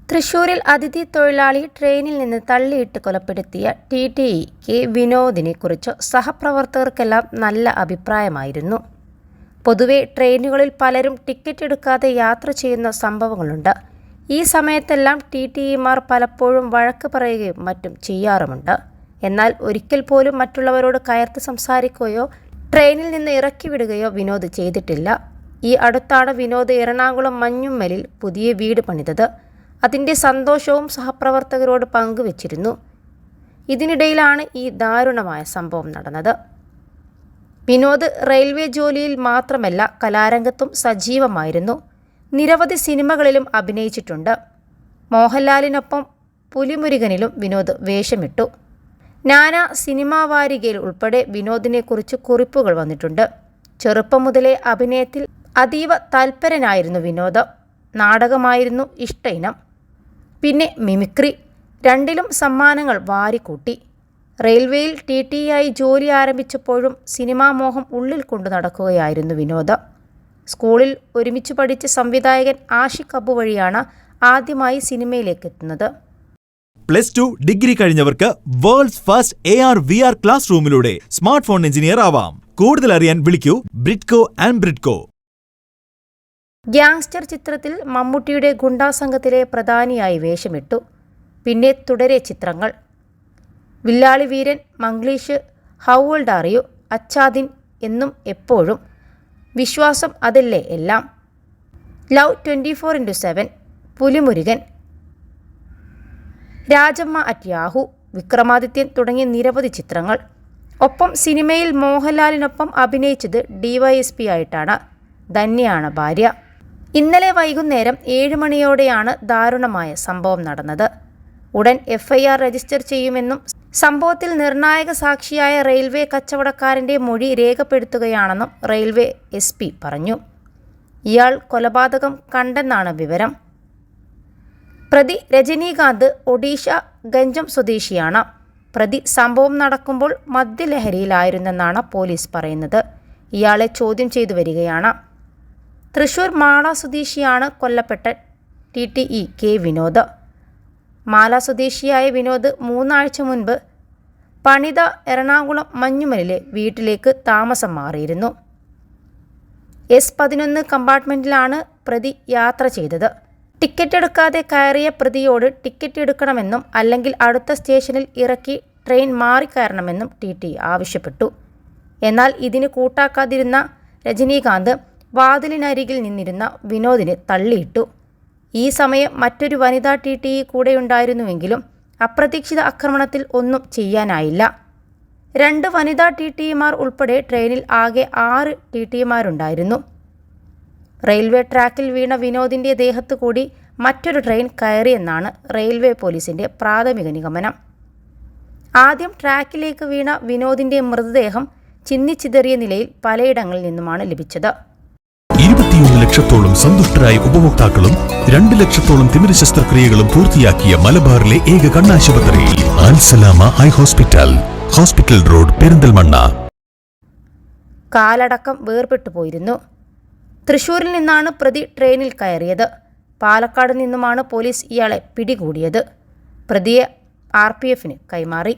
തൃശൂരിൽ അതിഥി തൊഴിലാളി ട്രെയിനിൽ നിന്ന് തള്ളിയിട്ട് കൊലപ്പെടുത്തിയ TTE കെ വിനോദിനെ കുറിച്ച് സഹപ്രവർത്തകർക്കെല്ലാം നല്ല അഭിപ്രായമായിരുന്നു. പൊതുവെ ട്രെയിനുകളിൽ പലരും ടിക്കറ്റ് എടുക്കാതെ യാത്ര ചെയ്യുന്ന സംഭവങ്ങളുണ്ട്. ഈ സമയത്തെല്ലാം TTEമാർ പലപ്പോഴും വഴക്ക് പറയുകയും മറ്റും ചെയ്യാറുമുണ്ട്. എന്നാൽ ഒരിക്കൽ പോലും മറ്റുള്ളവരോട് കയർത്ത് സംസാരിക്കുകയോ ട്രെയിനിൽ നിന്ന് ഇറക്കി വിടുകയോ വിനോദ് ചെയ്തിട്ടില്ല. ഈ അടുത്താണ് വിനോദ് എറണാകുളം മഞ്ഞുമ്മലിൽ പുതിയ വീട് പണിതത്. അതിൻ്റെ സന്തോഷവും സഹപ്രവർത്തകരോട് പങ്കുവച്ചിരുന്നു. ഇതിനിടയിലാണ് ഈ ദാരുണമായ സംഭവം നടന്നത്. വിനോദ് റെയിൽവേ ജോലിയിൽ മാത്രമല്ല കലാരംഗത്തും സജീവമായിരുന്നു. നിരവധി സിനിമകളിലും അഭിനയിച്ചിട്ടുണ്ട്. മോഹൻലാലിനൊപ്പം പുലിമുരുകനിലും വിനോദ് വേഷമിട്ടു. നാനാ സിനിമാ വാരികയിൽ ഉൾപ്പെടെ വിനോദിനെക്കുറിച്ച് കുറിപ്പുകൾ വന്നിട്ടുണ്ട്. ചെറുപ്പം മുതലേ അഭിനയത്തിൽ അതീവ തൽപരനായിരുന്നു വിനോദ്. നാടകമായിരുന്നു ഇഷ്ട ഇനം. പിന്നെ മിമിക്രി, രണ്ടിലും സമ്മാനങ്ങൾ വാരിക്കൂട്ടി. റെയിൽവേയിൽ TTEയായി ജോലി ആരംഭിച്ചപ്പോഴും സിനിമാ മോഹം ഉള്ളിൽ കൊണ്ടു നടക്കുകയായിരുന്നു വിനോദ്. സ്കൂളിൽ ഒരുമിച്ച് പഠിച്ച സംവിധായകൻ ആഷിഖ് അബു വഴിയാണ് ആദ്യമായി സിനിമയിലേക്ക് എത്തുന്നത്. +2 ഡിഗ്രി കഴിഞ്ഞവർക്ക് വേൾഡ്സ് ഫസ്റ്റ് AR/VR ക്ലാസ് റൂമിലൂടെ സ്മാർട്ട് ഫോൺ എഞ്ചിനീയർ ആവാം. കൂടുതൽ അറിയാൻ വിളിക്കൂ ബ്രിഡ്കോ ആൻഡ് ബ്രിഡ്കോ. ഗ്യാങ്സ്റ്റർ ചിത്രത്തിൽ മമ്മൂട്ടിയുടെ ഗുണ്ടാ സംഘത്തിലെ പ്രധാനിയായി വേഷമിട്ടു. പിന്നെ തുടരെ ചിത്രങ്ങൾ: Villali Veeran, Manglish, how old are you, Acha Din, Ennum Eppozhum, Viswasam Athalle Ellam, love 24x7, Pulimurugan, Rajamma at Yahoo, Vikramadithyan തുടങ്ങിയ നിരവധി ചിത്രങ്ങൾ. ഒപ്പം സിനിമയിൽ മോഹൻലാലിനൊപ്പം അഭിനയിച്ചത് DYSP ആയിട്ടാണ്. ധന്യയാണ് ഭാര്യ. ഇന്നലെ വൈകുന്നേരം 7 മണിയോടെയാണ് ദാരുണമായ സംഭവം നടന്നത്. ഉടൻ FIR രജിസ്റ്റർ ചെയ്യുമെന്നും സംഭവത്തിൽ നിർണായക സാക്ഷിയായ റെയിൽവേ കച്ചവടക്കാരൻ്റെ മൊഴി രേഖപ്പെടുത്തുകയാണെന്നും റെയിൽവേ SP പറഞ്ഞു. ഇയാൾ കൊലപാതകം കണ്ടെന്നാണ് വിവരം. പ്രതി രജനീകാന്ത് ഒഡീഷ ഗഞ്ചം സ്വദേശിയാണ്. പ്രതി സംഭവം നടക്കുമ്പോൾ മദ്യലഹരിയിലായിരുന്നെന്നാണ് പോലീസ് പറയുന്നത്. ഇയാളെ ചോദ്യം ചെയ്തു വരികയാണ്. തൃശൂർ മാള സ്വദേശിയാണ് കൊല്ലപ്പെട്ട TTE കെ വിനോദ്. മാല സ്വദേശിയായ വിനോദ് 3 ആഴ്ച മുൻപ് പണിത എറണാകുളം മഞ്ഞുമലിലെ വീട്ടിലേക്ക് താമസം മാറിയിരുന്നു. S11 കമ്പാർട്ട്മെൻറ്റിലാണ് പ്രതി യാത്ര ചെയ്തത്. ടിക്കറ്റ് എടുക്കാതെ കയറിയ പ്രതിയോട് ടിക്കറ്റ് എടുക്കണമെന്നും അല്ലെങ്കിൽ അടുത്ത സ്റ്റേഷനിൽ ഇറക്കി ട്രെയിൻ മാറിക്കയറണമെന്നും TTE ആവശ്യപ്പെട്ടു. എന്നാൽ ഇതിന് കൂട്ടാക്കാതിരുന്ന രജനീകാന്ത് വാതിലിനരികിൽ നിന്നിരുന്ന വിനോദിനെ തള്ളിയിട്ടു. ഈ സമയം മറ്റൊരു വനിതാ TTE കൂടെയുണ്ടായിരുന്നുവെങ്കിലും അപ്രതീക്ഷിത ആക്രമണത്തിൽ ഒന്നും ചെയ്യാനായില്ല. 2 വനിതാ TTEമാർ ഉൾപ്പെടെ ട്രെയിനിൽ ആകെ 6 TTEമാരുണ്ടായിരുന്നു. റെയിൽവേ ട്രാക്കിൽ വീണ വിനോദിൻ്റെ ദേഹത്തു കൂടി മറ്റൊരു ട്രെയിൻ കയറിയെന്നാണ് റെയിൽവേ പോലീസിൻ്റെ പ്രാഥമിക നിഗമനം. ആദ്യം ട്രാക്കിലേക്ക് വീണ വിനോദിൻ്റെ മൃതദേഹം ചിന്നിച്ചിതറിയ നിലയിൽ പലയിടങ്ങളിൽ നിന്നുമാണ് ലഭിച്ചത്. 21 ലക്ഷത്തോളം സന്തുഷ്ടരായ ഉപഭോക്താക്കളും 2 ലക്ഷത്തോളം തിമിര ശസ്ത്രക്രിയകളും പൂർത്തിയാക്കിയ മലബാറിലെ ഏക കണ്ണാശുപത്രി Al Salama eye hospital, hospital road, Perinthalmanna. കാലടക്കം വേർപെട്ടു പോയിരുന്നു. തൃശൂരിൽ നിന്നാണ് പ്രതി ട്രെയിനിൽ കയറിയത്. പാലക്കാട് നിന്നുമാണ് പോലീസ് ഇയാളെ പിടികൂടിയത്. പ്രതിയെ RPFന് കൈമാറി.